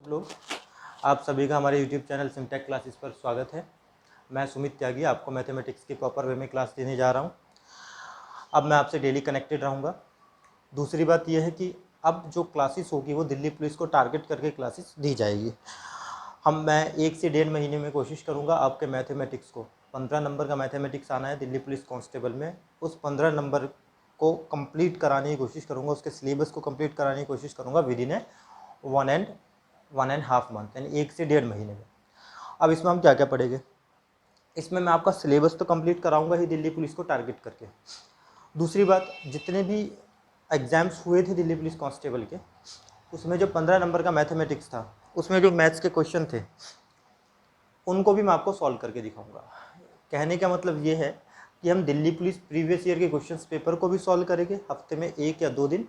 लोग, आप सभी का हमारे YouTube चैनल सिमटेक क्लासेस पर स्वागत है। मैं सुमित त्यागी आपको मैथमेटिक्स की प्रॉपर वे में क्लास देने जा रहा हूं। अब मैं आपसे डेली कनेक्टेड रहूंगा। दूसरी बात यह है कि अब जो क्लासेस होगी वो दिल्ली पुलिस को टारगेट करके क्लासेस दी जाएगी। मैं 1 से 1.5 महीने में कोशिश करूँगा आपके मैथमेटिक्स को 15 नंबर का मैथमेटिक्स आना है दिल्ली पुलिस कांस्टेबल में, उस 15 नंबर को कंप्लीट कराने की कोशिश करूँगा, उसके सिलेबस को कंप्लीट कराने की कोशिश करूँगा विद इन ए 1.5 मंथ, यानी 1 से 1.5 महीने में। अब इसमें हम क्या क्या पढ़ेंगे? इसमें मैं आपका सिलेबस तो कंप्लीट कराऊंगा ही दिल्ली पुलिस को टारगेट करके। दूसरी बात, जितने भी एग्ज़ाम्स हुए थे दिल्ली पुलिस कांस्टेबल के, उसमें जो 15 नंबर का मैथमेटिक्स था, उसमें जो मैथ्स के क्वेश्चन थे उनको भी मैं आपको सॉल्व करके दिखाऊंगा। कहने का मतलब ये है कि हम दिल्ली पुलिस प्रीवियस ईयर के क्वेश्चन पेपर को भी सॉल्व करेंगे हफ्ते में 1 या 2 दिन,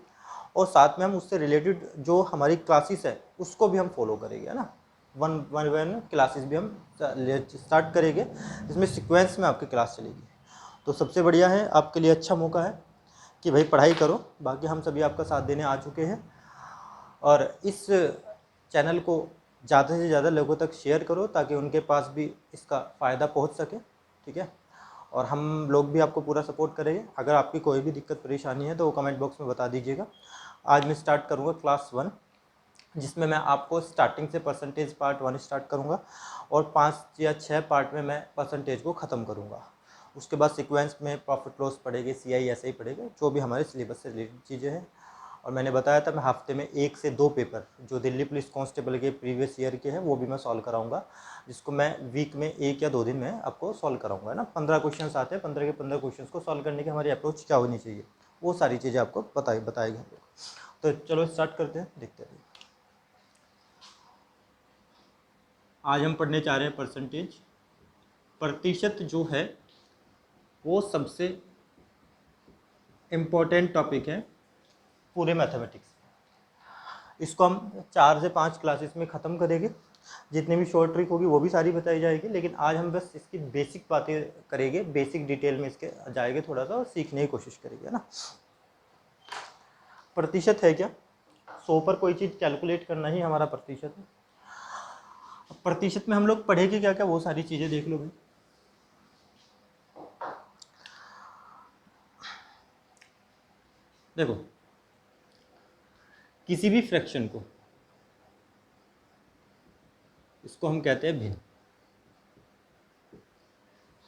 और साथ में हम उससे रिलेटेड जो हमारी क्लासेस है उसको भी हम फॉलो करेंगे, है ना। वन क्लासेस भी हम स्टार्ट करेंगे, जिसमें सीक्वेंस में आपकी क्लास चलेगी। तो सबसे बढ़िया है, आपके लिए अच्छा मौका है कि भाई पढ़ाई करो। बाकी हम सभी आपका साथ देने आ चुके हैं, और इस चैनल को ज़्यादा से ज़्यादा लोगों तक शेयर करो ताकि उनके पास भी इसका फ़ायदा पहुंच सके, ठीक है। और हम लोग भी आपको पूरा सपोर्ट करेंगे। अगर आपकी कोई भी दिक्कत परेशानी है तो वो कमेंट बॉक्स में बता दीजिएगा। आज मैं स्टार्ट करूँगा क्लास 1, जिसमें मैं आपको स्टार्टिंग से परसेंटेज पार्ट 1 स्टार्ट करूँगा और 5 या 6 पार्ट में मैं परसेंटेज को ख़त्म करूँगा। उसके बाद सीक्वेंस में प्रॉफिट लॉस पढ़ेंगे, CI ऐसे ही पढ़ेगा, जो भी हमारे सिलेबस से रिलेटेड चीज़ें हैं। और मैंने बताया था मैं हफ्ते में 1 से 2 पेपर जो दिल्ली पुलिस कांस्टेबल के प्रीवियस ईयर के हैं वो भी मैं सॉल्व कराऊंगा, जिसको मैं वीक में 1 या 2 दिन में आपको सॉल्व कराऊंगा, है ना। 15 क्वेश्चन आते हैं, 15 के 15 क्वेश्चन को सॉल्व करने की हमारी अप्रोच क्या होनी चाहिए, वो सारी चीज़ें आपको बताएगी हम लोग। तो चलो स्टार्ट करते हैं, देखते हैं। आज हम पढ़ने जा रहे हैं परसेंटेज। प्रतिशत जो है वो सबसे इम्पोर्टेंट टॉपिक है पूरे मैथमेटिक्स। इसको हम 4 से 5 क्लासेस में ख़त्म करेंगे। जितनी भी शॉर्ट ट्रिक होगी वो भी सारी बताई जाएगी, लेकिन आज हम बस इसकी बेसिक बातें करेंगे, बेसिक डिटेल में इसके जाएंगे थोड़ा सा और सीखने की कोशिश करेंगे, है ना। प्रतिशत है क्या? 100 पर कोई चीज़ कैलकुलेट करना ही हमारा प्रतिशत है। प्रतिशत में हम लोग पढ़ेंगे क्या क्या, वो सारी चीज़ें देख लो भाई। देखो, किसी भी फ्रैक्शन को, इसको हम कहते हैं भिन्न।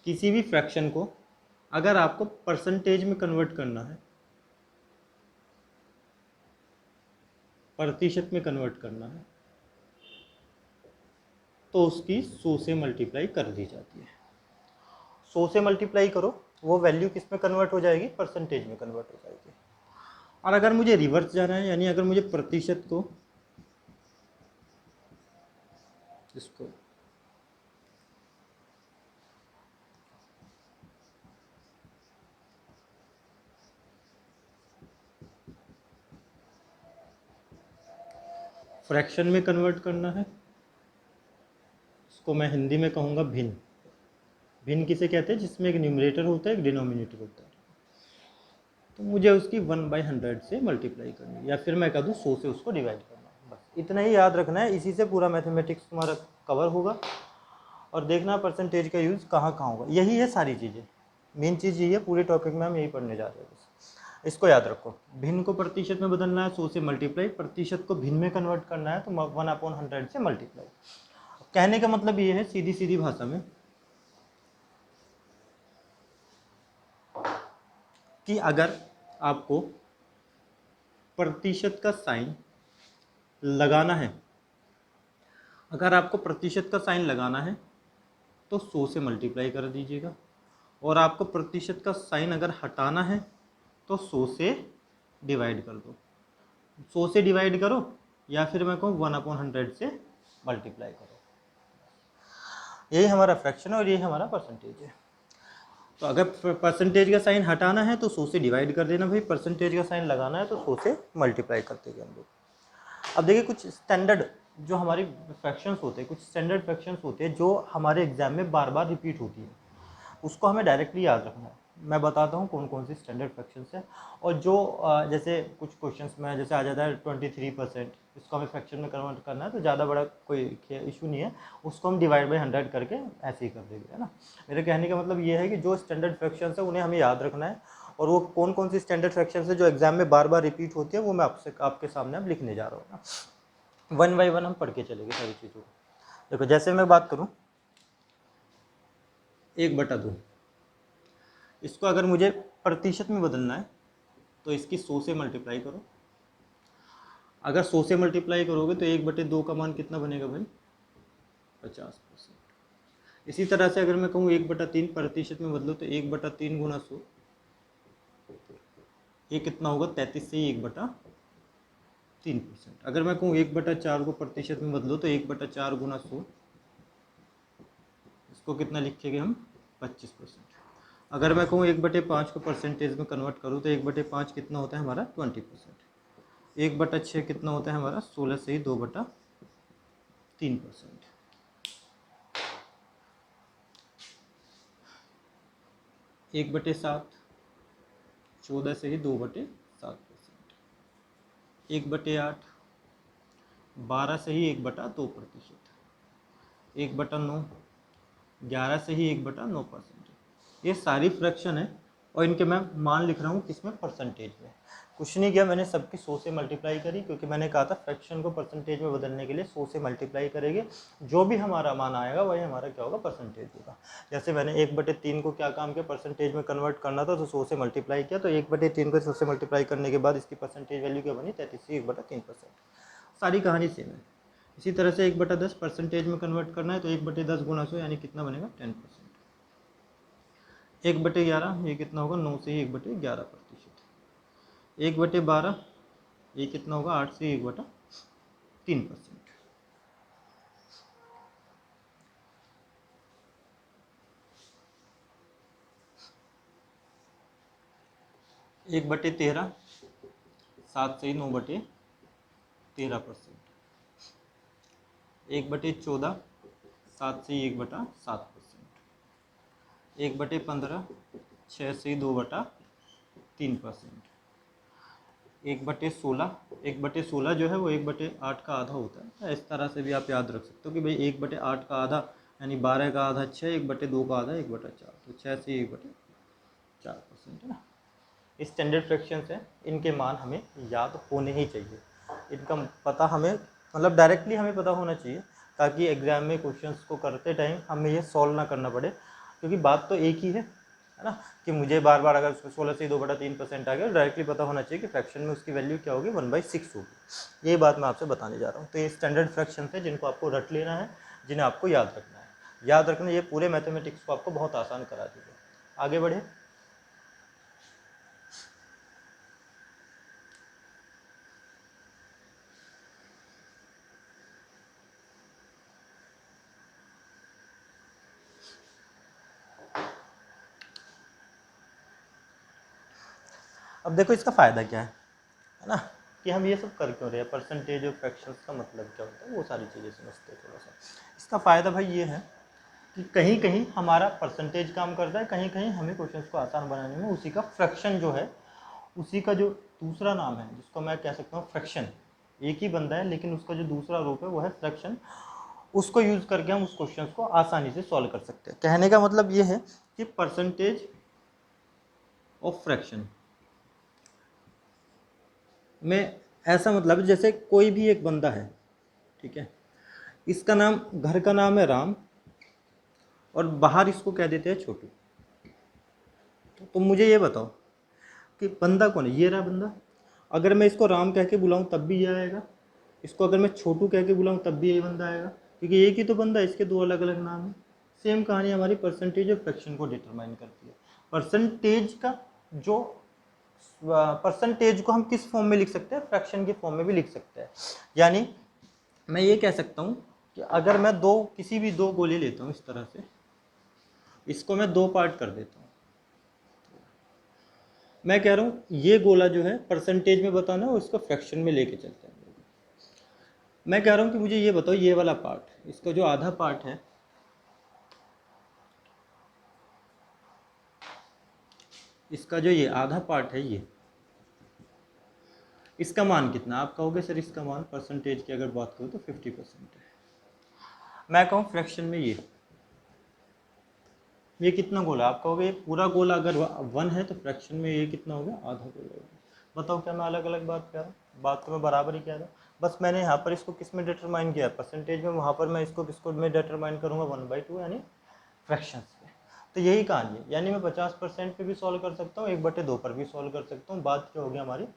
किसी भी फ्रैक्शन को अगर आपको परसेंटेज में कन्वर्ट करना है, प्रतिशत में कन्वर्ट करना है, तो उसकी 100 से मल्टीप्लाई कर दी जाती है। 100 से मल्टीप्लाई करो, वो वैल्यू किस में कन्वर्ट हो जाएगी? परसेंटेज में कन्वर्ट हो जाएगी। और अगर मुझे रिवर्स जाना है, यानी अगर मुझे प्रतिशत को, इसको फ्रैक्शन में कन्वर्ट करना है, इसको मैं हिंदी में कहूँगा भिन्न। भिन्न किसे कहते हैं? जिसमें एक न्यूमरेटर होता है, एक डिनोमिनेटर होता है। तो मुझे उसकी 1/100 से मल्टीप्लाई करनी है, या फिर मैं कह दूँ 100 से उसको डिवाइड करना है। बस इतना ही याद रखना है, इसी से पूरा मैथमेटिक्स तुम्हारा कवर होगा। और देखना परसेंटेज का यूज़ कहाँ कहाँ होगा, यही है सारी चीज़ें। मेन चीज़ यही है, पूरे टॉपिक में हम यही पढ़ने जा रहे हैं। बस इसको याद रखो, भिन्न को प्रतिशत में बदलना है 100 से मल्टीप्लाई, प्रतिशत को भिन्न में कन्वर्ट करना है तो 1/100 से मल्टीप्लाई। कहने का मतलब ये है सीधी सीधी भाषा में कि अगर आपको प्रतिशत का साइन लगाना है, अगर आपको प्रतिशत का साइन लगाना है तो 100 से मल्टीप्लाई कर दीजिएगा, और आपको प्रतिशत का साइन अगर हटाना है तो 100 से डिवाइड कर दो। 100 से डिवाइड करो, या फिर मैं कहूँ 1/100 से मल्टीप्लाई करो। यही हमारा फ्रैक्शन है और यही हमारा परसेंटेज है। तो अगर परसेंटेज का साइन हटाना है तो 100 से डिवाइड कर देना भाई, परसेंटेज का साइन लगाना है तो 100 से मल्टीप्लाई कर देंगे हम लोग। अब देखिए, कुछ स्टैंडर्ड जो हमारी फ्रैक्शंस होते हैं, कुछ स्टैंडर्ड फ्रैक्शंस होते हैं जो हमारे एग्जाम में बार बार रिपीट होती है, उसको हमें डायरेक्टली याद रखना है। मैं बताता हूँ कौन कौन सी स्टैंडर्ड फ्रैक्शंस है। और जो जैसे कुछ क्वेश्चंस में जैसे आ जाता है 23%, इसको हमें फ्रैक्शन में कन्वर्ट करना है तो ज़्यादा बड़ा कोई इशू नहीं है, उसको हम डिवाइड बाई 100 करके ऐसे ही कर देंगे, है ना। मेरे कहने का मतलब ये है कि जो स्टैंडर्ड फ्रैक्शंस है उन्हें हमें याद रखना है, और वो कौन कौन सी स्टैंडर्ड फ्रैक्शंस है जो एग्जाम में बार बार रिपीट होती है वो मैं आपके सामने अब लिखने जा रहा हूँ ना। वन बाई वन हम पढ़ के चलेंगे सारी चीज़ों को। देखो जैसे मैं बात करूँ 1/2, इसको अगर मुझे प्रतिशत में बदलना है तो इसकी 100 से मल्टीप्लाई करो। अगर 100 से मल्टीप्लाई करोगे तो 1/2 का मान कितना बनेगा भाई, 50%। इसी तरह से अगर मैं कहूँ 1/3 प्रतिशत में बदलो तो 1/3 गुना 100, ये कितना होगा 33 से 1/3%। अगर मैं कहूँ 1/4 को प्रतिशत में बदलो तो 1/4 गुना 100, इसको कितना लिखेंगे हम 25%। अगर मैं कहूँ 1/5 को परसेंटेज में कन्वर्ट करूँ तो 1/5 कितना होता है हमारा 20%। 1/6 कितना होता है हमारा 16 से ही 2/3%। 1/7 14 से ही 2/7%। 1/8 12 से ही 1/2%। 1/9 11 से ही 1/9%। ये सारी फ्रैक्शन है और इनके मैं मान लिख रहा हूँ किसमें, परसेंटेज में। कुछ नहीं किया मैंने, सबकी 100 से मल्टीप्लाई करी, क्योंकि मैंने कहा था फ्रैक्शन को परसेंटेज में बदलने के लिए 100 से मल्टीप्लाई करेंगे, जो भी हमारा मान आएगा वही हमारा क्या होगा, परसेंटेज होगा। जैसे मैंने 1/3 को क्या काम किया, परसेंटेज में कन्वर्ट करना था तो 100 से मल्टीप्लाई किया, तो 1/3 को 100 से मल्टीप्लाई करने के बाद इसकी परसेंटेज वैल्यू क्या बनी, 33 से 1/3%। सारी कहानी सेम है। इसी तरह से 1/10 परसेंटेज में कन्वर्ट करना है तो 1/10 गुना 100 यानी कितना बनेगा 10%। 1/11 ये कितना होगा 9 से ही 1/11%। 1/12 ये कितना होगा 8 से 1/3%। 1/13 7 से ही 9/13%। 1/14 7 से ही 1/7%। 1/15 6 से ही 2/3%। 1/16 1/16 जो है वो 1/8 का आधा होता है। इस तरह से भी आप याद रख सकते हो कि भाई 1/8 का आधा यानी 12 का आधा 6, 1/2 का आधा 1/4, तो 6 से 1/4% है ना। स्टैंडर्ड फ्रैक्शंस हैं, इनके मान हमें याद होने ही चाहिए, इनका पता हमें मतलब डायरेक्टली हमें पता होना चाहिए, ताकि एग्जाम में क्वेश्चंस को करते टाइम हमें ये सॉल्व ना करना पड़े, क्योंकि बात तो एक ही है ना, कि मुझे बार बार अगर 16 से 2/3% आ गया, डायरेक्टली पता होना चाहिए कि फ्रैक्शन में उसकी वैल्यू क्या होगी, 1/6 होगी। ये बात मैं आपसे बताने जा रहा हूँ। तो ये स्टैंडर्ड फ्रैक्शन है जिनको आपको रट लेना है, जिन्हें आपको याद रखना है। याद रखना, ये पूरे मैथमेटिक्स को आपको बहुत आसान करा देगा। आगे बढ़े। अब देखो इसका फ़ायदा क्या है ना, कि हम ये सब कर क्यों रहे हैं, परसेंटेज और फ्रैक्शंस का मतलब क्या होता है, वो सारी चीज़ें समझते हैं थोड़ा सा। इसका फ़ायदा भाई ये है कि कहीं कहीं हमारा परसेंटेज काम करता है, कहीं कहीं हमें क्वेश्चंस को आसान बनाने में उसी का फ्रैक्शन जो है, उसी का जो दूसरा नाम है जिसको मैं कह सकता हूँ फ्रैक्शन, एक ही बंदा है लेकिन उसका जो दूसरा रूप है वो है फ्रैक्शन, उसको यूज़ करके हम उस क्वेश्चन को आसानी से सॉल्व कर सकते हैं। कहने का मतलब ये है कि परसेंटेज ऑफ फ्रैक्शन में ऐसा मतलब जैसे कोई भी एक बंदा है, ठीक है, इसका नाम, घर का नाम है राम और बाहर इसको कह देते हैं छोटू। तो मुझे ये बताओ कि बंदा कौन है, ये रहा बंदा। अगर मैं इसको राम कह के बुलाऊं तब भी ये आएगा, इसको अगर मैं छोटू कह के बुलाऊं तब भी यही बंदा आएगा, क्योंकि एक ही तो बंदा है, इसके दो अलग अलग नाम है। सेम कहानी हमारी परसेंटेज और फ्रैक्शन को डिटरमाइन करती है। परसेंटेज का जो परसेंटेज को हम किस फॉर्म में लिख सकते हैं, फ्रैक्शन के फॉर्म में भी लिख सकते हैं। यानी मैं ये कह सकता हूँ कि अगर मैं किसी भी दो गोले लेता हूँ इस तरह से, इसको मैं दो पार्ट कर देता हूँ, मैं कह रहा हूँ ये गोला जो है परसेंटेज में बताना है और इसको फ्रैक्शन में लेके चलते हैं। मैं कह रहा हूँ कि मुझे ये बताओ, ये वाला पार्ट, इसका जो आधा पार्ट है, इसका जो ये आधा पार्ट है ये, इसका मान कितना? आप कहोगे सर इसका मान परसेंटेज की अगर बात करूँ तो 50% है। मैं कहूँ फ्रैक्शन में ये कितना गोला? आप कहोगे ये पूरा गोला अगर 1 है तो फ्रैक्शन में ये कितना हो गया? आधा गोला हो गया। बताओ क्या मैं अलग अलग बात कह रहा हूँ? बात तो मैं बराबर ही कह रहा हूँ, बस मैंने यहाँ पर इसको किस में डिटरमाइन किया? परसेंटेज में। वहाँ पर मैं इसको किसको में डिटरमाइन करूँगा? 1/2 यानी फ्रैक्शंस पे। तो यही कहानी है, यानी मैं 50% पे भी सॉल्व कर सकता हूँ, 1/2 पर भी सॉल्व कर सकता हूँ, बात क्या होगी हमारी?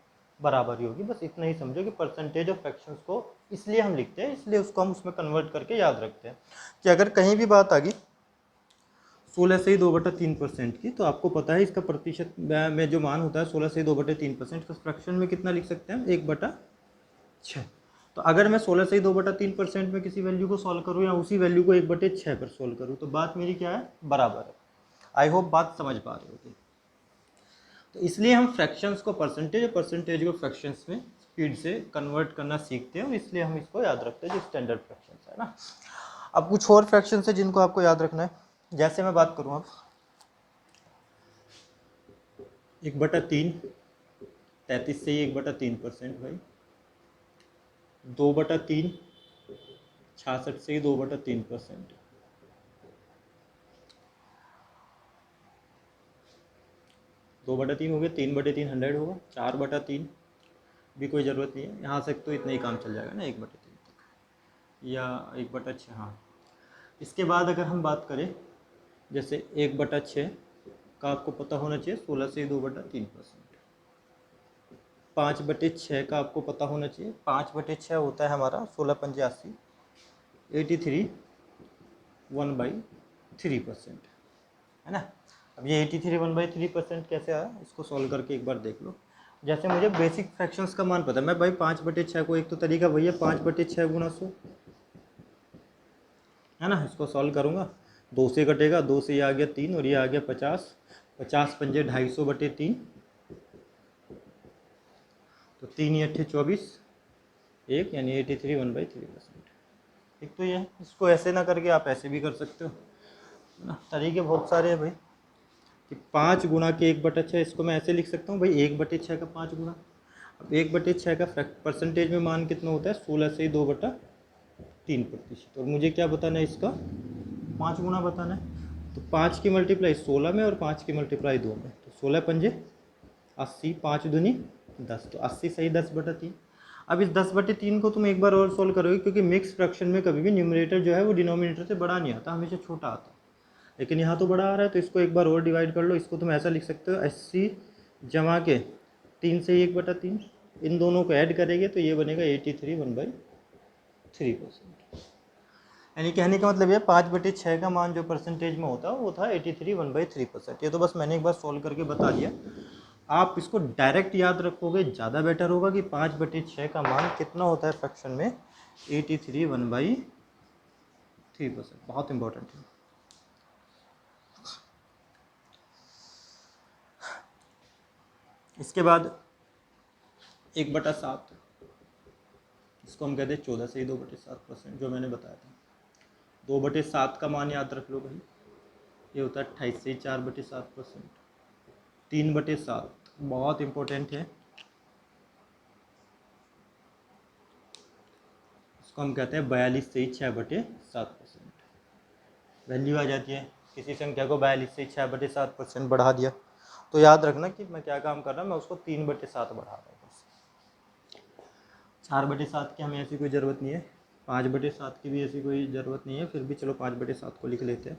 बराबर ही होगी। बस इतना ही समझो कि परसेंटेज ऑफ फ्रैक्शंस को इसलिए हम लिखते हैं, इसलिए उसको हम उसमें कन्वर्ट करके याद रखते हैं कि अगर कहीं भी बात आ गई 16 से ही 2/3% की, तो आपको पता है इसका प्रतिशत में जो मान होता है 16 से 2/3%, तो फ्रैक्शन में कितना लिख सकते हैं? 1/6। तो अगर मैं 16 से ही 2/3% में किसी वैल्यू को सॉल्व करूँ या उसी वैल्यू को 1/6 पर सॉल्व करूँ, तो बात मेरी क्या है? बराबर है। आई होप बात समझ पा रहे होगे। तो इसलिए हम फ्रैक्शंस को परसेंटेज और परसेंटेज को फ्रैक्शंस में स्पीड से कन्वर्ट करना सीखते हैं, और इसलिए हम इसको याद रखते हैं जो स्टैंडर्ड फ्रैक्शंस है ना। अब कुछ और फ्रैक्शंस है जिनको आपको याद रखना है। जैसे मैं बात करूँ अब 1/3, 33 से ही 1/3% भाई। 2/3, 66 से ही 2/3%। 2/3 हो गया, 3/3 100 होगा, 4/3 भी कोई ज़रूरत नहीं है, यहाँ से तो इतना ही काम चल जाएगा ना 1/3 तक, या 1/6। हाँ, इसके बाद अगर हम बात करें जैसे 1/6 का आपको पता होना चाहिए 16 से 2/3%। 5/6 का आपको पता होना चाहिए, 5/6 होता है हमारा 16×5 = 83 1/3%, है ना। अब ये 83 1/3% कैसे आया, इसको सॉल्व करके एक बार देख लो। जैसे मुझे बेसिक फ्रैक्शंस का मान पता है, मैं भाई 5/6 को, एक तो तरीका वही है 5/6 × 100, है ना। इसको सॉल्व करूँगा, 2 से कटेगा, 2 से ये आ गया 3 और ये आ गया 50, 50 पंजे 250/3, तो 3 × 8 = 24, 1 यानी 83 1/3%। एक तो ये है, इसको ऐसे ना करके आप ऐसे भी कर सकते हो, है ना। तरीके बहुत सारे हैं भाई कि 5 गुणा के 1/6, इसको मैं ऐसे लिख सकता हूँ भाई 1/6 का 5 गुणा। अब 1/6 का परसेंटेज में मान कितना होता है? 16 से 2/3%। और मुझे क्या बताना है? इसका 5 गुना बताना है। तो 5 की मल्टीप्लाई 16 में और 5 की मल्टीप्लाई 2 में, तो 16 पंजे 80, 5 दूनी 10, तो 80 सही 10/3। अब इस 10/3 को तुम एक बार और सोल्व करोगे, क्योंकि मिक्स फ्रैक्शन में कभी भी न्यूमरेटर जो है वो डिनोमिनेटर से बड़ा नहीं आता, हमेशा छोटा आता है, लेकिन यहाँ तो बड़ा आ रहा है, तो इसको एक बार और डिवाइड कर लो। इसको तुम ऐसा लिख सकते हो 80 जमा के 3 से 1/3, इन दोनों को ऐड करेंगे तो ये बनेगा 83 1/3%। यानी कहने का मतलब ये 5/6 का मान जो परसेंटेज में होता है वो था 83 1/3%। ये तो बस मैंने एक बार सॉल्व करके बता दिया। आप इसको डायरेक्ट याद रखोगे ज़्यादा बेटर होगा कि 5/6 का मान कितना होता है फ्रैक्शन में? 83 1/3%। बहुत इंपॉर्टेंट है। इसके बाद 1/7, इसको हम कहते हैं 14 से ही 2/7%, जो मैंने बताया था। 2/7 का मान याद रख लो भाई, ये होता है 28 से ही 4/7%। 3/7 बहुत इंपॉर्टेंट है, इसको हम कहते हैं 42 से ही 6/7%। वैल्यू आ जाती है, किसी संख्या को 42 से 6/7% बढ़ा दिया, तो याद रखना कि मैं क्या काम कर रहा हूँ, मैं उसको 3/7 बढ़ा रहा हूँ। 4/7 की हमें ऐसी कोई ज़रूरत नहीं है, 5/7 की भी ऐसी कोई ज़रूरत नहीं है, फिर भी चलो 5/7 को लिख लेते हैं।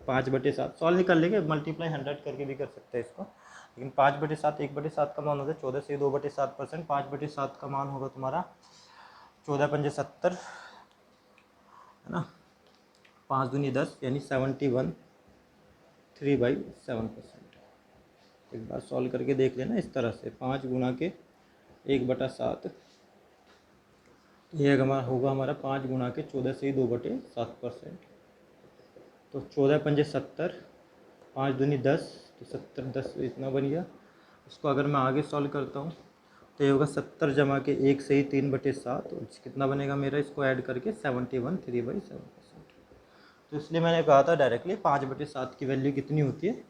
5/7 सॉल्व नहीं कर लेंगे, मल्टीप्लाई 100 करके भी कर सकते हैं इसको, लेकिन 5/7 1/7 का मान होता है 14 से 2/7%। 5/7 का मान होगा तुम्हारा 14 पंजे 70, है ना, 5 दूनी 10 यानी 71 3/7%। एक बार सॉल्व करके देख लेना इस तरह से, 5 गुणा के 1/7, ये हमारा होगा हमारा 5 गुणा के 14 से ही 2/7%, तो 14 पंजे 70, 5 दूनी 10, तो 70 10 इतना बन गया। इसको अगर मैं आगे सॉल्व करता हूँ तो ये होगा 70 जमा के 1 से ही 3/7, और कितना बनेगा मेरा? इसको ऐड करके 71 3/7%। तो इसलिए मैंने कहा था डायरेक्टली 5/7 की वैल्यू कितनी होती है?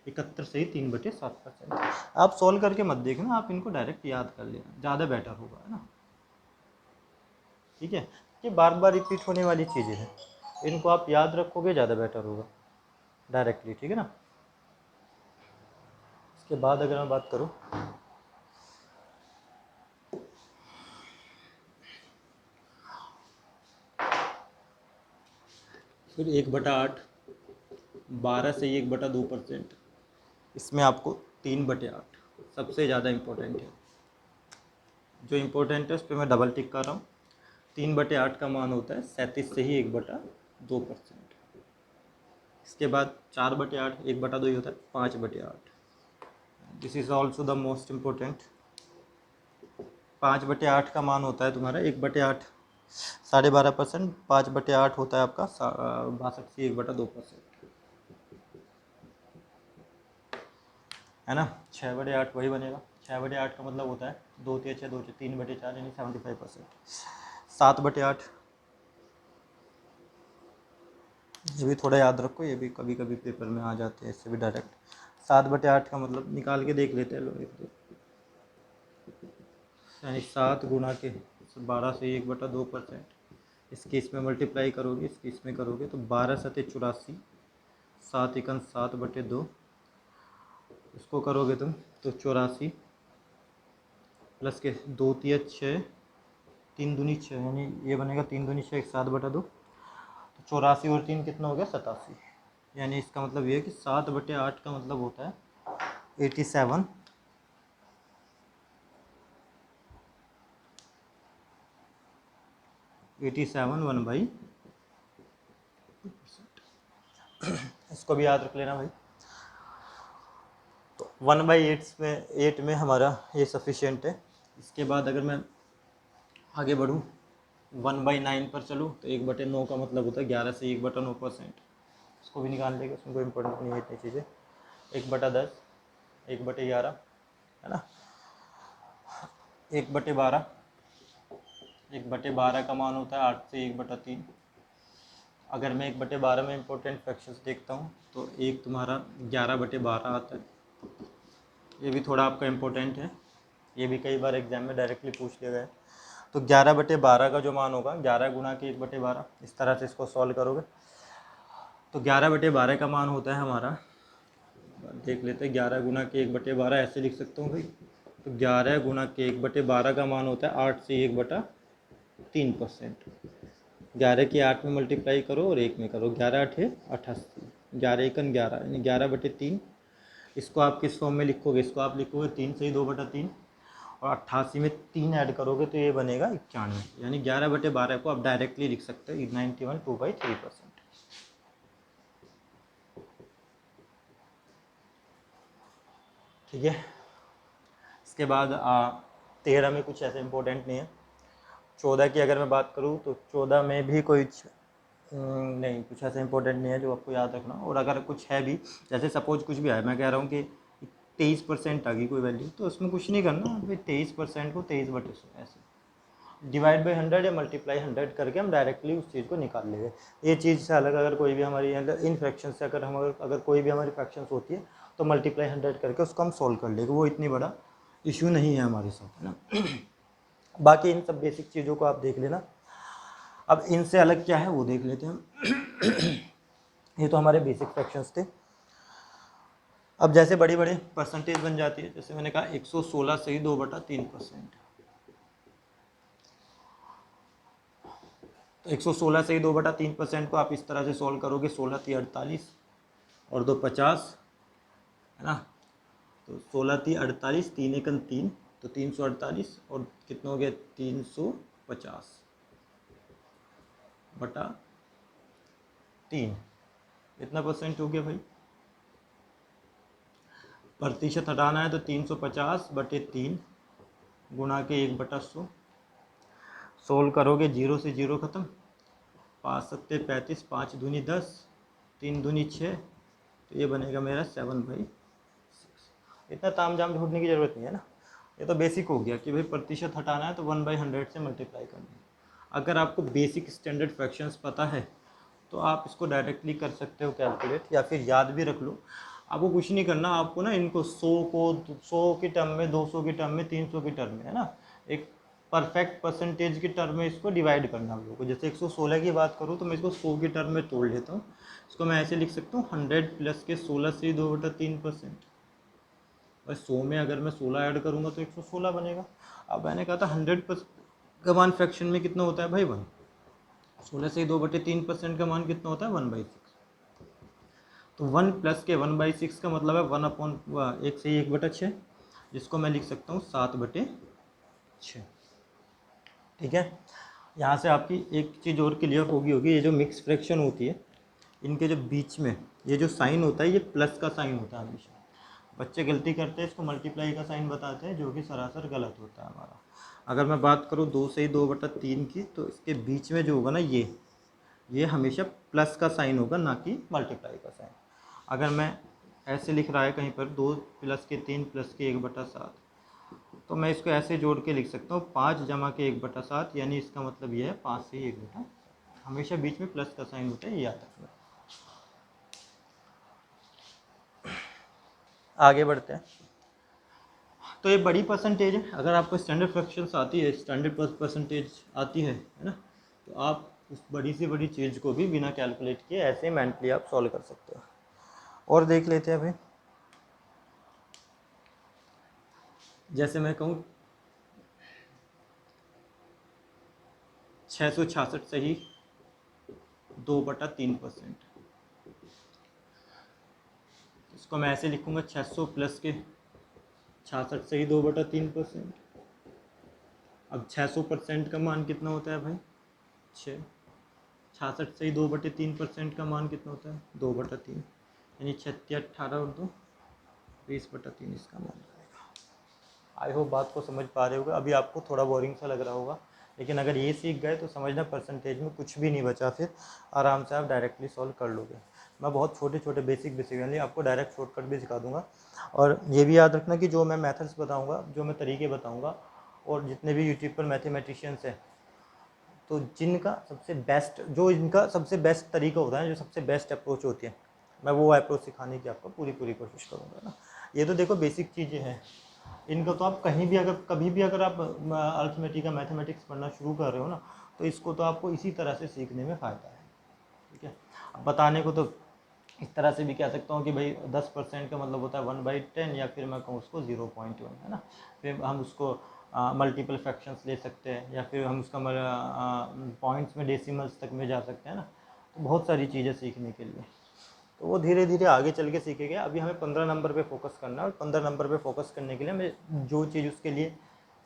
71 से ही 3/7%। आप सॉल्व करके मत देखना, आप इनको डायरेक्ट याद कर लेना, ज़्यादा बेटर होगा, है ना। ठीक है, ये बार बार रिपीट होने वाली चीज़ें हैं, इनको आप याद रखोगे ज़्यादा बेटर होगा डायरेक्टली, ठीक है ना। इसके बाद अगर मैं बात करूँ, फिर 1/8, 12 से 1/2%, इसमें आपको 3/8 सबसे ज़्यादा इम्पोर्टेंट है। जो इम्पोर्टेंट है उस पर मैं डबल टिक कर रहा हूँ। 3/8 का मान होता है 37 से ही 1/2%। इसके बाद 4/8, 1/2 ही होता है 5/8। This is also the most important. 5/8 का मान होता है तुम्हारा 1/8, 12.5%। 5/8 होता है आपका 62 से 1/2%, है ना। 6/8 वही बनेगा। 6/8 का मतलब होता है 2 3 6 2 3/4 यानी 75%। 7/8, ये भी थोड़ा याद रखो, ये भी कभी कभी पेपर में आ जाते हैं इससे भी डायरेक्ट। 7/8 का मतलब निकाल के देख लेते हैं लोग, यानी 7 गुणा के 12 से 1/2%। इसके इसमें मल्टीप्लाई करोगे, इसके इसमें करोगे तो 12 सते 84, 7 एकन 7/2, इसको करोगे तुम तो 84 प्लस के 2 3 6, 3 दूनी 6, यानी ये बनेगा 3 दूनी 6 7/2, तो 84 और 3 कितना हो गया 87। यानी इसका मतलब ये है कि 7/8 का मतलब होता है 87, 1/2%। इसको भी याद रख लेना भाई। तो 1/8 में हमारा ये सफिशिएंट है। इसके बाद अगर मैं आगे बढ़ूँ 1/9 पर चलूँ तो 1/9 का मतलब होता है 11 से 1/9%। इसको भी निकाल लेंगे, उसमें कोई इंपॉर्टेंट नहीं है इतनी चीज़ें। 1/10, 1/11, है ना। 1/12, 1/12 का मान होता है 8 से 1/3। अगर मैं 1/12 में इंपॉर्टेंट फ्रैक्शंस देखता हूँ तो एक तुम्हारा 11/12 आता है, ये भी थोड़ा आपका इम्पोर्टेंट है, ये भी कई बार एग्जाम में डायरेक्टली पूछ लिया गया है। तो 11/12 का जो मान होगा 11 गुणा के 1/12, इस तरह से इसको सॉल्व करोगे तो 11/12 का मान होता है हमारा, देख लेते हैं, 11 गुणा के 1/12 ऐसे लिख सकता हूँ भाई। तो 11 गुणा के 1/12 का मान होता है 8 से 1/3%। 11 के 8 में मल्टीप्लाई करो और 1 में करो, 11 8 88, 11 एकन 11 यानी 11/3। इसको आप किस फॉर्म में लिखोगे, इसको आप लिखोगे 3 से ही 2/3, और 88 में 3 ऐड करोगे तो ये बनेगा 91, यानी 11/12 को आप डायरेक्टली लिख सकते हो 91 2/3%। ठीक है। इसके बाद 13 में कुछ ऐसे इम्पोर्टेंट नहीं है। 14 की अगर मैं बात करूँ तो 14 में भी कोई नहीं, कुछ ऐसा इंपॉर्टेंट नहीं है जो आपको याद रखना। और अगर कुछ है भी, जैसे सपोज कुछ भी आए, मैं कह रहा हूँ कि 23% आ गई कोई वैल्यू, तो उसमें कुछ नहीं करना भाई, 23% को 23/100 ऐसे डिवाइड बाई 100 या मल्टीप्लाई 100 करके हम डायरेक्टली उस चीज़ को निकाल लेंगे। ये चीज़ से अलग अगर कोई भी हमारी इन फ्रैक्शन से अगर कोई भी हमारी फ्रैक्शंस होती है तो मल्टीप्लाई 100 करके उसको हम सोल्व कर लेंगे, वो इतनी बड़ा इशू नहीं है हमारे साथ, है ना। बाकी इन सब बेसिक चीज़ों को आप देख लेना। अब इनसे अलग क्या है वो देख लेते हैं हम। ये तो हमारे बेसिक फ्रैक्शंस थे। अब जैसे बड़ी बड़े परसेंटेज बन जाती है, जैसे मैंने कहा 116 से ही 2/3%, तो 116 से ही 2/3% को आप इस तरह से सॉल्व करोगे, 16 × 48 और 2 50, है ना। तो 16 × 48, 3 एकन 3, तो 348, और कितना हो गया 350/3, इतना परसेंट हो गया भाई। प्रतिशत हटाना है तो 350/3 गुणा के 1/100, सोल्व करोगे 0 से 0 खत्म, 5 सत्ते 35, 5 दूनी 10, 3 दूनी 6, तो ये बनेगा मेरा 7/6। इतना तामझाम ढूंढने की ज़रूरत नहीं है ना, ये तो बेसिक हो गया कि भाई प्रतिशत हटाना है तो 1/100 से मल्टीप्लाई करना है। अगर आपको बेसिक स्टैंडर्ड फ्रैक्शंस पता है तो आप इसको डायरेक्टली कर सकते हो कैलकुलेट, या फिर याद भी रख लो। आपको कुछ नहीं करना, आपको ना इनको 100 की टर्म में, 200 की टर्म में, 300 की टर्म में, है ना, एक परफेक्ट परसेंटेज की टर्म में इसको डिवाइड करना हम लोग को। जैसे 116 की बात करूँ तो मैं इसको 100 की टर्म में तोड़ लेता हूँ। इसको मैं ऐसे लिख सकता हूँ 100 प्लस के 16 से 2/3%। और 100 में अगर मैं 16 ऐड करूँगा तो 116 बनेगा। अब मैंने कहा था 100% का मान फ्रैक्शन में कितना होता है भाई 1। 16 से 2/3% का मान कितना होता है 1/6। तो 1 प्लस के 1/6 का मतलब है 1/1 से 1/6, जिसको मैं लिख सकता हूँ 7/6। ठीक है, यहाँ से आपकी एक चीज़ और क्लियर होगी, ये जो मिक्स फ्रैक्शन होती है, इनके जो बीच में ये जो साइन होता है, ये प्लस का साइन होता है हमेशा। बच्चे गलती करते हैं, इसको मल्टीप्लाई का साइन बताते हैं, जो कि सरासर गलत होता है हमारा। अगर मैं बात करूँ 2 से 2/3 की, तो इसके बीच में जो होगा ना, ये हमेशा प्लस का साइन होगा, ना कि मल्टीप्लाई का साइन। अगर मैं ऐसे लिख रहा है कहीं पर 2 प्लस के 3 प्लस के 1/7, तो मैं इसको ऐसे जोड़ के लिख सकता हूँ 5 जमा के 1/7, यानी इसका मतलब ये है 5 से 1/7। हमेशा बीच में प्लस का साइन होता है, ये याद रखना। आगे बढ़ते हैं। तो ये बड़ी परसेंटेज है, अगर आपको स्टैंडर्ड फ्रैक्शंस आती है, स्टैंडर्ड परसेंटेज आती है ना, तो आप उस बड़ी से बड़ी चीज़ को भी बिना कैलकुलेट किए ऐसे मेंटली आप सॉल्व कर सकते हो। और देख लेते हैं भाई, जैसे मैं कहूँ 666 सही 2/3%, इसको मैं ऐसे लिखूँगा 600 प्लस के 66 सही 2/3%। अब 600% का मान कितना होता है भाई 6, 66 सही 2/3% का मान कितना होता है 2/3, यानी 36 18 और 2 20/3 इसका मान आएगा। आई होप बात को समझ पा रहे होगा। अभी आपको थोड़ा बोरिंग सा लग रहा होगा, लेकिन अगर ये सीख गए तो समझना परसेंटेज में कुछ भी नहीं बचा, फिर आराम से आप डायरेक्टली सॉल्व कर लोगे। मैं बहुत छोटे छोटे बेसिक यानी आपको डायरेक्ट शॉर्टकट भी सिखा दूंगा। और ये भी याद रखना कि जो मैं मेथड्स बताऊंगा, जो मैं तरीके बताऊंगा, और जितने भी यूट्यूब पर मैथमेटिशियंस हैं, तो जिनका सबसे बेस्ट, जो इनका सबसे बेस्ट तरीका होता है, जो सबसे बेस्ट अप्रोच होती है, मैं वो अप्रोच सिखाने की आपको पूरी कोशिश करूँगा ना। ये तो देखो बेसिक चीज़ें हैं, इनका तो आप कहीं भी अगर कभी भी अगर आप अर्थमेटिक या मैथमेटिक्स पढ़ना शुरू कर रहे हो ना, तो इसको तो आपको इसी तरह से सीखने में फ़ायदा है। ठीक है, अब बताने को तो इस तरह से भी कह सकता हूँ कि भाई 10% का मतलब होता है 1/10, या फिर मैं कहूँ उसको 0.1, है ना। फिर हम उसको मल्टीपल फ्रैक्शंस ले सकते हैं, या फिर हम उसका पॉइंट्स में डेसिमल्स तक में जा सकते हैं ना। तो बहुत सारी चीज़ें सीखने के लिए, तो वो धीरे धीरे आगे चल के सीखेंगे। अभी हमें 15 नंबर पे फोकस करना है, और 15 नंबर पे फोकस करने के लिए हमें जो चीज़ उसके लिए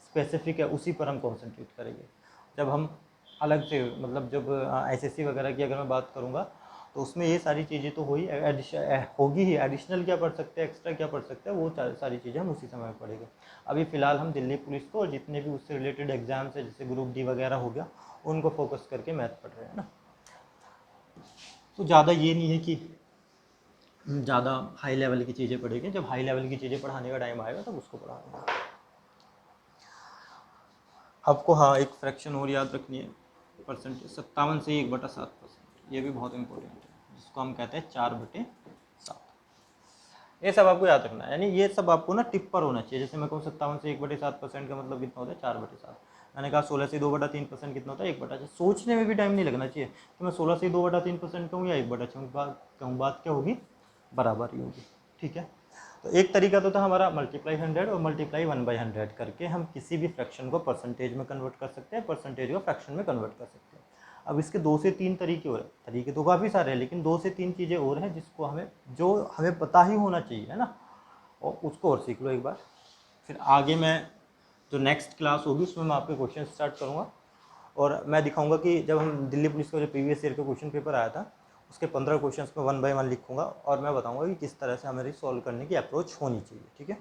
स्पेसिफिक है उसी पर हम कॉन्सेंट्रेट करेंगे। जब हम अलग से मतलब जब एसएससी वगैरह की अगर मैं बात करूँगा, तो उसमें ये सारी चीज़ें तो होगी ही, एडिशनल क्या पढ़ सकते हैं, एक्स्ट्रा क्या पढ़ सकते हैं, वो सारी चीज़ें हम उसी समय पढ़ेंगे। अभी फ़िलहाल हम दिल्ली पुलिस को और जितने भी उससे रिलेटेड एग्जाम्स है, जैसे ग्रुप डी वगैरह हो गया, उनको फोकस करके मैथ पढ़ रहे हैं ना। तो ज़्यादा ये नहीं है कि ज़्यादा हाई लेवल की चीज़ें पढ़ेंगे, जब हाई लेवल की चीज़ें पढ़ाने का टाइम आएगा तब उसको पढ़ाएंगे। आपको हाँ एक फ्रैक्शन और याद रखनी है, परसेंटेज 57 से 1/7%, ये भी बहुत इंपॉर्टेंट है, जिसको हम कहते हैं 4/7। ये सब आपको याद रखना है, यानी ये सब आपको ना टिप पर होना चाहिए। जैसे मैं कहूँ 57 से 1/7% का मतलब कितना होता है 4/7। मैंने कहा 16 से 2/3% कितना होता है 1/6। सोचने में भी टाइम नहीं लगना चाहिए कि मैं 16 से 2/3% कहूँ या 1/6 कहूँ, बात क्या होगी बराबर ही होगी। ठीक है, तो एक तरीका तो था हमारा मल्टीप्लाई 100 और मल्टीप्लाई 1/100 करके हम किसी भी फ्रैक्शन को परसेंटेज में कन्वर्ट कर सकते हैं, परसेंटेज को फ्रैक्शन में कन्वर्ट कर सकते हैं। अब इसके 2 से 3 तरीके और हैं, तरीके तो काफ़ी सारे हैं, लेकिन 2 से 3 चीज़ें और हैं जिसको जो हमें पता ही होना चाहिए, है ना, और उसको और सीख लो एक बार। फिर आगे मैं जो नेक्स्ट क्लास होगी उसमें मैं आपके क्वेश्चन स्टार्ट करूँगा, और मैं दिखाऊंगा कि जब हम दिल्ली पुलिस का जो प्रीवियस ईयर का क्वेश्चन पेपर आया था, उसके 15 क्वेश्चंस में 1 बाय 1 लिखूंगा, और मैं बताऊंगा कि किस तरह से हमारी सॉल्व करने की अप्रोच होनी चाहिए। ठीक है,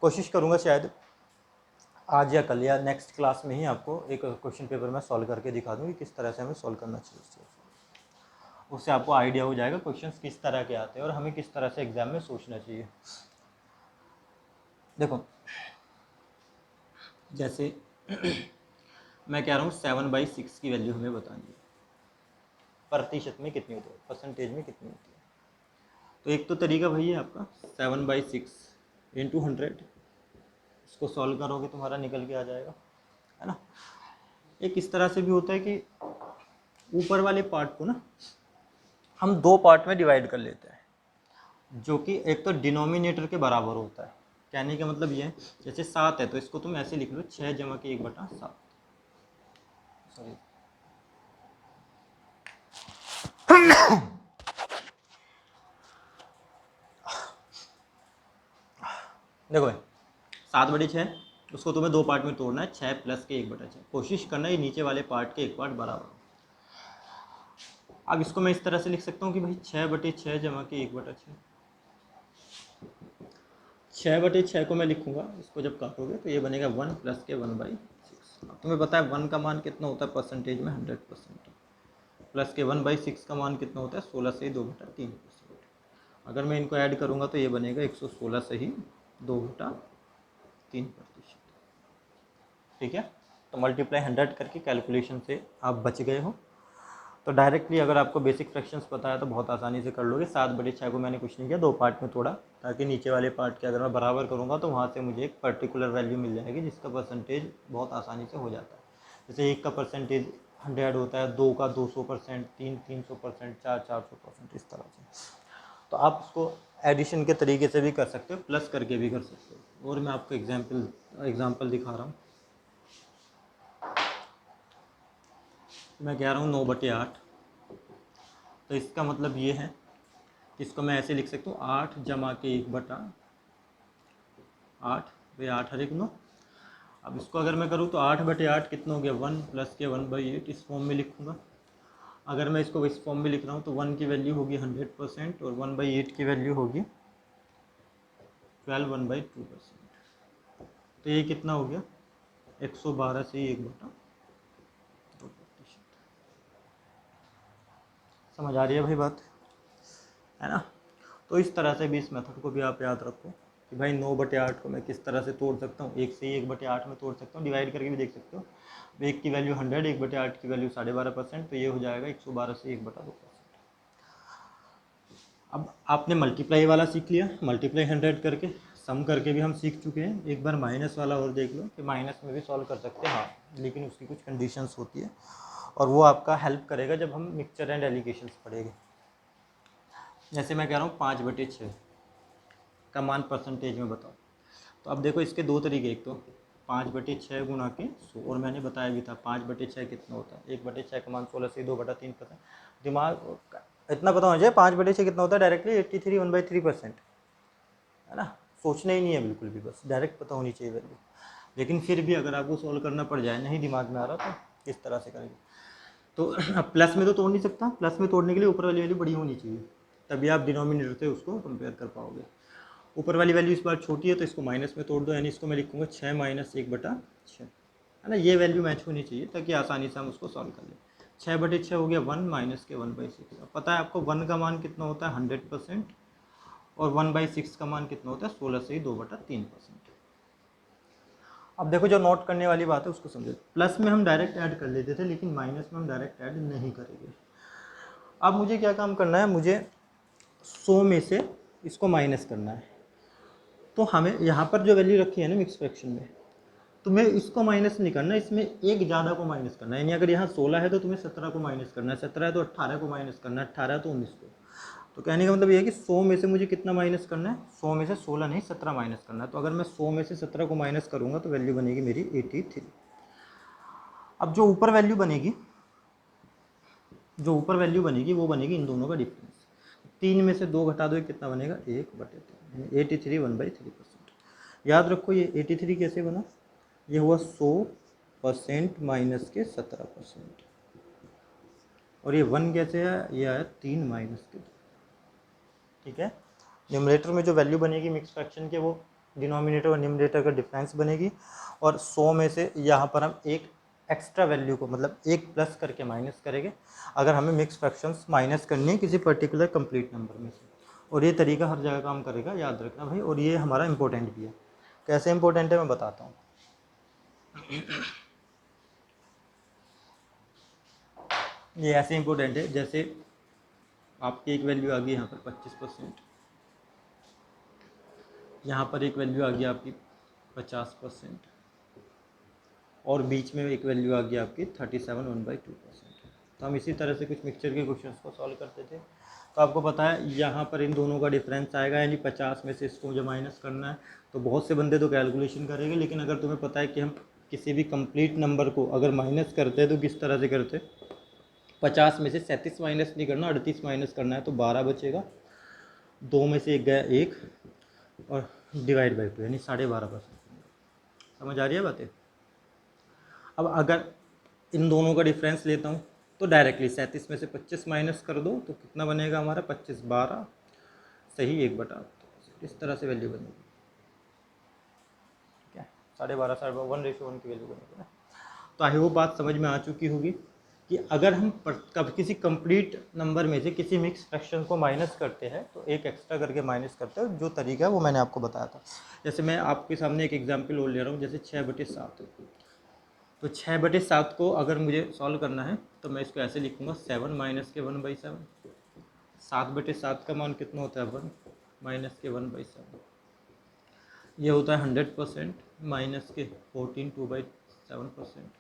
कोशिश करूंगा शायद आज या कल या नेक्स्ट क्लास में ही आपको एक क्वेश्चन पेपर मैं सॉल्व करके दिखा दूँ कि किस तरह से हमें सॉल्व करना चाहिए। उससे आपको आइडिया हो जाएगा क्वेश्चंस किस तरह के आते हैं और हमें किस तरह से एग्जाम में सोचना चाहिए। देखो जैसे मैं कह रहा हूँ 7/6 की वैल्यू हमें बतानी है, प्रतिशत में कितनी होती है, परसेंटेज में कितनी होती है। तो एक तो तरीका भाई है आपका 7/6 इंटू 100, इसको सॉल्व करोगे तुम्हारा निकल के आ जाएगा, है ना। एक इस तरह से भी होता है कि ऊपर वाले पार्ट को ना हम दो पार्ट में डिवाइड कर लेते हैं, जो कि एक तो डिनोमिनेटर के बराबर होता है। कहने का मतलब ये है, जैसे 7 है तो इसको तुम ऐसे लिख लो 6 जमा के 1/7, सॉरी देखो भाई 7/6 उसको तुम्हें दो पार्ट में तोड़ना है, 6 प्लस के 1/6, कोशिश करना है नीचे वाले पार्ट के एक पार्ट बराबर हो। अब इसको मैं इस तरह से लिख सकता हूँ कि भाई 6/6 जमा के 1/6, 6/6 को मैं लिखूंगा, इसको जब काटोगे तो ये बनेगा 1 प्लस के 1/6। अब तुम्हें पता है 1 का मान कितना होता है परसेंटेज में 100%, प्लस के 1/6 का मान कितना होता है 16 से ही 2/3%। अगर मैं इनको ऐड करूँगा तो ये बनेगा 116 से ही 2/3%। ठीक है, तो मल्टीप्लाई 100 करके कैलकुलेशन से आप बच गए हो। तो डायरेक्टली अगर आपको बेसिक फ्रैक्शंस पता है तो बहुत आसानी से कर लोगे। 7/6 को मैंने कुछ नहीं किया, दो पार्ट में तोड़ा, ताकि नीचे वाले पार्ट के अगर मैं बराबर करूँगा तो वहाँ से मुझे एक पर्टिकुलर वैल्यू मिल जाएगी जिसका परसेंटेज बहुत आसानी से हो जाता है। जैसे 1 का परसेंटेज 100 होता है, 2 का 200%, 3 300%, 4 400%, इस तरह से। तो आप उसको एडिशन के तरीके से भी कर सकते हो, प्लस करके भी कर सकते हो। और मैं आपको एग्जाम्पल दिखा रहा हूँ। मैं कह रहा हूँ 9/8, तो इसका मतलब ये है कि इसको मैं ऐसे लिख सकता हूँ 8 जमा के 1/8, भाई 8 हर 9। अब इसको अगर मैं करूँ तो 8/8 कितना हो गया 1 प्लस के 1/8, इस फॉर्म में लिखूँगा। अगर मैं इसको इस फॉर्म में लिख रहा हूँ तो 1 की वैल्यू होगी 100% और 1/8 की वैल्यू होगी 12 1/2%। तो ये कितना हो गया 112 से 1/2%। समझ आ रही है भाई बात, है ना। तो इस तरह से भी इस मेथड को भी आप याद रखो कि भाई 9/8 को मैं किस तरह से तोड़ सकता हूँ, 1 से ही 1/8 में तोड़ सकता हूँ, डिवाइड करके भी देख सकते हो। 1 की वैल्यू 100, 1/8 की वैल्यू 12.5%, तो ये हो जाएगा 112 से 1/2%। अब आपने मल्टीप्लाई वाला सीख लिया, मल्टीप्लाई 100 करके, सम करके भी हम सीख चुके हैं। एक बार माइनस वाला और देख लो कि माइनस में भी सॉल्व कर सकते हैं, हाँ, लेकिन उसकी कुछ कंडीशंस होती है और वो आपका हेल्प करेगा जब हम मिक्सचर एंड एलिगेशंस पढ़ेंगे। जैसे मैं कह रहा हूँ 5/6 का मान परसेंटेज में बताओ, तो अब देखो इसके दो तरीके, एक तो 5/6 गुणा के 100, और मैंने बताया भी था 5/6 कितना होता है, 1/6 का मान 16 से 2/3%। दिमाग इतना पता होना चाहिए 5/6 कितना होता है, डायरेक्टली 83 1/3%, है ना। सोचना ही नहीं है बिल्कुल भी, बस डायरेक्ट पता होनी चाहिए वैल्यू। लेकिन फिर भी अगर आपको सॉल्व करना पड़ जाए, नहीं दिमाग में आ रहा तो किस तरह से करेंगे। तो अब प्लस में तो तोड़ नहीं सकता, प्लस में तोड़ने के लिए ऊपर वाली वैल्यू बड़ी होनी चाहिए, तभी आप डिनोमिनेटर से उसको कंपेयर कर पाओगे। ऊपर वाली वैल्यू इस बार छोटी है तो इसको माइनस में तोड़ दो, यानी इसको मैं लिखूंगा 6 - 1/6, है ना। ये वैल्यू मैच होनी चाहिए ताकि आसानी से हम उसको सॉल्व कर लें। 6/6 हो गया 1 माइनस के 1/6। अब पता है आपको 1 का मान कितना होता है 100%, और 1/6 का मान कितना होता है 16 से ही 2/3%। अब देखो जो नोट करने वाली बात है उसको समझो। प्लस में हम डायरेक्ट ऐड कर लेते थे, लेकिन माइनस में हम डायरेक्ट ऐड नहीं करेंगे। अब मुझे क्या काम करना है, मुझे 100 में से इसको माइनस करना है। तो हमें यहाँ पर जो वैल्यू रखी है ना मिक्स फ्रैक्शन में, तुम्हें इसको माइनस नहीं करना, इसमें एक ज़्यादा को माइनस करना है। यानी अगर यहाँ 16 है तो तुम्हें 17 को माइनस करना है, 17 है तो 18 को माइनस करना है, 18 है तो 19 को। तो कहने का मतलब ये है कि 100 में से मुझे कितना माइनस करना है, 100 में से 16 नहीं 17 माइनस करना है। तो अगर मैं 100 में से 17 को माइनस करूँगा तो वैल्यू बनेगी मेरी 83। अब जो ऊपर वैल्यू बनेगी, वो बनेगी इन दोनों का डिफरेंस। 3 में से 2 घटा दो, कितना बनेगा 1/3, 83 1/3%। याद रखो ये 83 कैसे बना, ये हुआ 100% माइनस के 17%, और ये 1 कैसे है, ये आया 3 माइनस के 2। ठीक है, न्यूमरेटर में जो वैल्यू बनेगी मिक्स फ्रैक्शन के, वो डिनोमिनेटर और न्यूमरेटर का डिफरेंस बनेगी। और 100 में से यहाँ पर हम एक एक्स्ट्रा वैल्यू को, मतलब एक प्लस करके माइनस करेंगे अगर हमें मिक्स फ्रैक्शंस माइनस करनी है किसी पर्टिकुलर कंप्लीट नंबर में से। और ये तरीका हर जगह काम करेगा, याद रखना भाई। और ये हमारा इंपॉर्टेंट भी है। कैसे इंपॉर्टेंट है मैं बताता हूँ। ये ऐसे इंपॉर्टेंट है जैसे आपकी एक वैल्यू आ गई यहाँ पर 25%, यहाँ पर एक वैल्यू आ गई आपकी 50% और बीच में एक वैल्यू आ गई आपकी 37 1/2%। तो हम इसी तरह से कुछ मिक्सचर के क्वेश्चंस को सॉल्व करते थे। तो आपको पता है यहाँ पर इन दोनों का डिफरेंस आएगा, यानी 50 में से इसको मुझे माइनस करना है। तो बहुत से बंदे तो कैलकुलेशन करेंगे, लेकिन अगर तुम्हें पता है कि हम किसी भी कंप्लीट नंबर को अगर माइनस करते हैं तो किस तरह से करते, 50 में से 37 माइनस नहीं करना, 38 माइनस करना है, तो 12 बचेगा, 2 में से एक गया 1 और डिवाइड बाई 2 यानी 12.5%। समझ आ रही है बातें? अब अगर इन दोनों का डिफरेंस लेता हूँ तो डायरेक्टली 37 में से 25 माइनस कर दो तो कितना बनेगा हमारा, 25 12 सही 1/8। इस तरह से वैल्यू बनेगी, ठीक है, 12.5 1:1 की वैल्यू बनेगी ना। तो आई होप बात समझ में आ चुकी होगी कि अगर हम कब किसी कंप्लीट नंबर में से किसी मिक्स फ्रैक्शन को माइनस करते हैं तो एक एक्स्ट्रा करके माइनस करते हैं। जो तरीका है वो मैंने आपको बताया था। जैसे मैं आपके सामने एक एग्जांपल और ले रहा हूँ, जैसे 6/7। तो 6/7 को अगर मुझे सॉल्व करना है तो मैं इसको ऐसे लिखूँगा 7 माइनस के 1/7। 7/7 का मान कितना होता है 1 माइनस के 1/7, ये होता है 100% माइनस के 14 2/7%।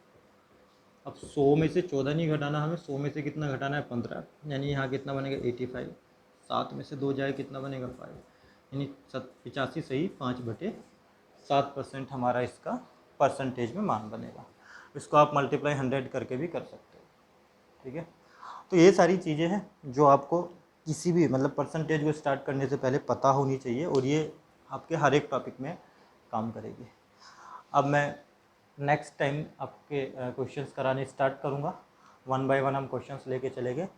अब 100 में से 14 नहीं घटाना हमें, 100 में से कितना घटाना है 15, यानी यहाँ कितना बनेगा 85। 7 में से 2 जाए कितना बनेगा 5, यानी 85 सही 5/7% हमारा इसका परसेंटेज में मान बनेगा। इसको आप मल्टीप्लाई 100 करके भी कर सकते हो, ठीक है। तो ये सारी चीज़ें हैं जो आपको किसी भी मतलब परसेंटेज को स्टार्ट करने से पहले पता होनी चाहिए, और ये आपके हर एक टॉपिक में काम करेगी। अब मैं नेक्स्ट टाइम आपके क्वेश्चंस कराने स्टार्ट करूँगा, 1 बाय 1 हम क्वेश्चंस लेके चलेंगे,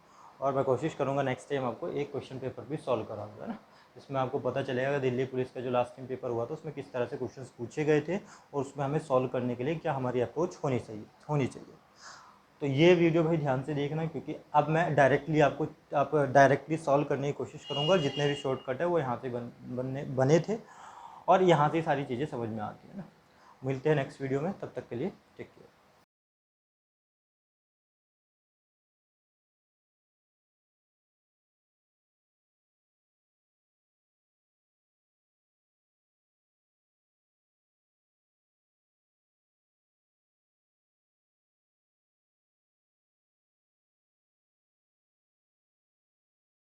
और मैं कोशिश करूँगा नेक्स्ट टाइम आपको एक क्वेश्चन पेपर भी सॉल्व कराऊंगा ना। इसमें आपको पता चलेगा कि दिल्ली पुलिस का जो लास्ट टाइम पेपर हुआ था उसमें किस तरह से क्वेश्चंस पूछे गए थे, और उसमें हमें सॉल्व करने के लिए क्या हमारी अप्रोच होनी चाहिए। तो ये वीडियो भाई ध्यान से देखना, क्योंकि अब मैं डायरेक्टली सॉल्व करने की कोशिश करूँगा। जितने भी शॉर्टकट है वो यहाँ से बने थे, और यहाँ से सारी चीज़ें समझ में आती है ना। मिलते हैं नेक्स्ट वीडियो में, तब तक के लिए टेक केयर।